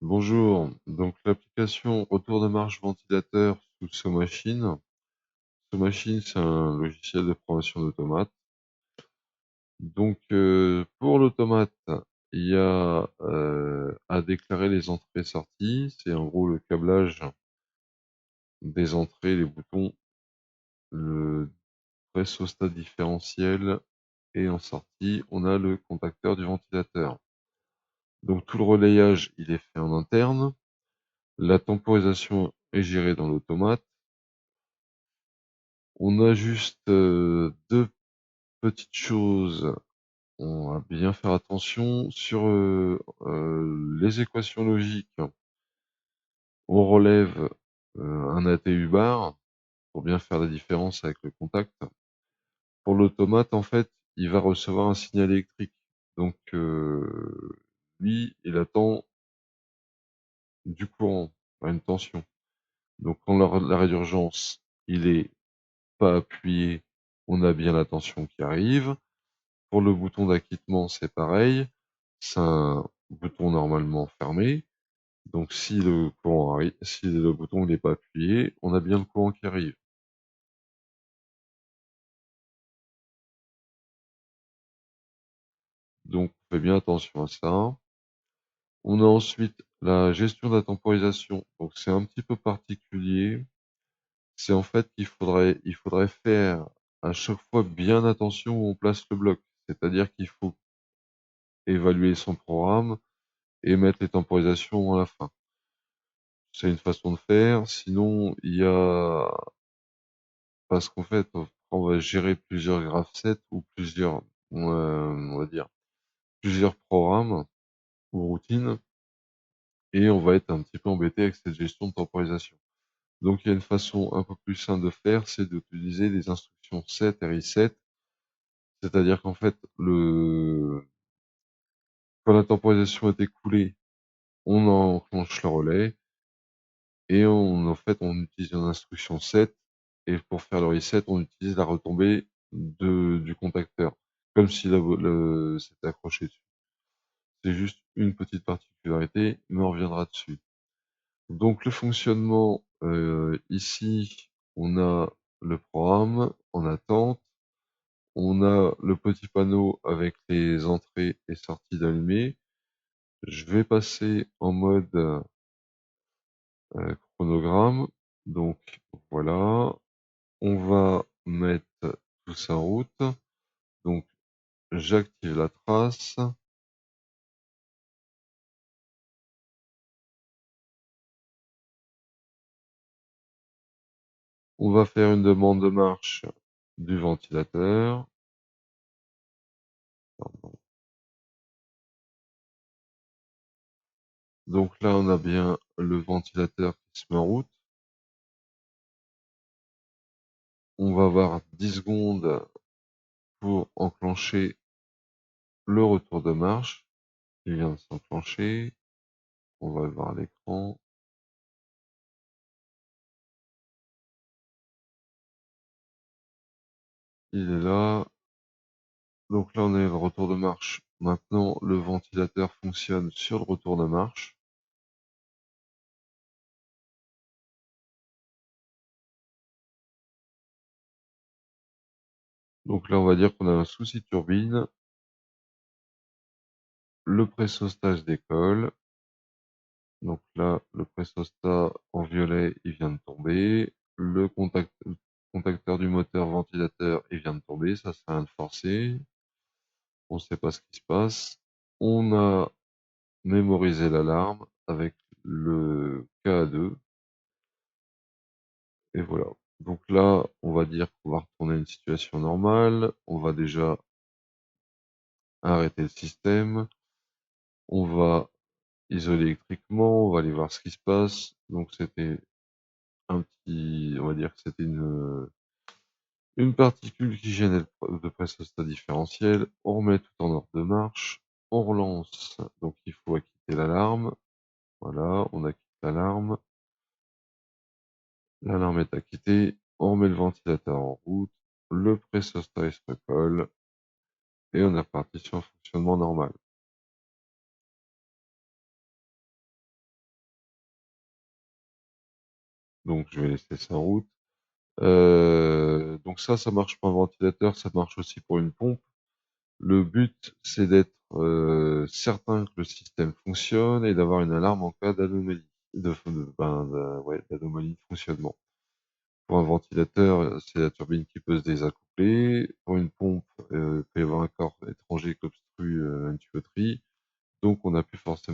Bonjour, donc l'application retour de marche ventilateur sous SoMachine. SoMachine, c'est un logiciel de programmation d'automate. Donc pour l'automate, il y a à déclarer les entrées-sorties. C'est en gros le câblage des entrées, les boutons, le pressostat différentiel et en sortie, on a le contacteur du ventilateur. Donc tout le relayage, il est fait en interne. La temporisation est gérée dans l'automate. On a juste deux petites choses. On va bien faire attention sur les équations logiques. On relève un ATU bar pour bien faire la différence avec le contact. Pour l'automate, en fait, il va recevoir un signal électrique. Donc, lui, il attend du courant, pas une tension. Donc, quand l'arrêt d'urgence, il est pas appuyé, on a bien la tension qui arrive. Pour le bouton d'acquittement, c'est pareil. C'est un bouton normalement fermé. Donc si le courant arrive, si le bouton n'est pas appuyé, on a bien le courant qui arrive. Donc on fait bien attention à ça. On a ensuite la gestion de la temporisation. Donc c'est un petit peu particulier. C'est en fait qu'il faudrait faire à chaque fois bien attention où on place le bloc. C'est-à-dire qu'il faut évaluer son programme et mettre les temporisations à la fin. C'est une façon de faire. Sinon, il y a, parce qu'en fait, on va gérer plusieurs graph-sets ou plusieurs, on va dire, plusieurs programmes ou routines, et on va être un petit peu embêté avec cette gestion de temporisation. Donc, il y a une façon un peu plus simple de faire, c'est d'utiliser les instructions set et reset, c'est-à-dire qu'en fait, quand la temporisation est écoulée, on enclenche le relais, et en fait, on utilise une instruction set, et pour faire le reset, on utilise la retombée du contacteur, comme si c'était accroché dessus. C'est juste une petite particularité, mais on reviendra dessus. Donc le fonctionnement, ici, on a le programme en attente, on a le petit panneau avec les entrées et sorties d'allumés. Je vais passer en mode chronogramme. Donc voilà, on va mettre tout ça en route. Donc j'active la trace. On va faire une demande de marche du ventilateur. Donc là, on a bien le ventilateur qui se met en route. On va avoir 10 secondes pour enclencher le retour de marche. Il vient de s'enclencher. On va le voir à l'écran. Il est là. Donc là, on est le retour de marche. Maintenant, le ventilateur fonctionne sur le retour de marche. Donc là, on va dire qu'on a un souci turbine. Le pressostat se décolle. Donc là, le pressostat en violet, il vient de tomber. Le contacteur du moteur ventilateur, il vient de tomber. Ça sert à rien de forcer. On ne sait pas ce qui se passe. On a mémorisé l'alarme avec le KA2. Et voilà. Donc là, on va dire qu'on va retourner à une situation normale. On va déjà arrêter le système. On va isoler électriquement. On va aller voir ce qui se passe. Donc c'était on va dire que c'était une particule qui gênait le pressostat différentiel. On remet tout en ordre de marche. On relance. Donc il faut acquitter l'alarme. Voilà, on acquitte l'alarme. L'alarme est acquittée. On remet le ventilateur en route. Le pressostat se recolle. Et on est reparti sur un fonctionnement normal. donc je vais laisser ça en route. Donc ça marche pour un ventilateur, ça marche aussi pour une pompe. Le but, c'est d'être certain que le système fonctionne et d'avoir une alarme en cas d'anomalie, d'anomalie de fonctionnement. Pour un ventilateur, c'est la turbine qui peut se désacopler. Pour une pompe, il peut y avoir un corps étranger qui obstrue une tuyauterie. Donc on n'a plus forcément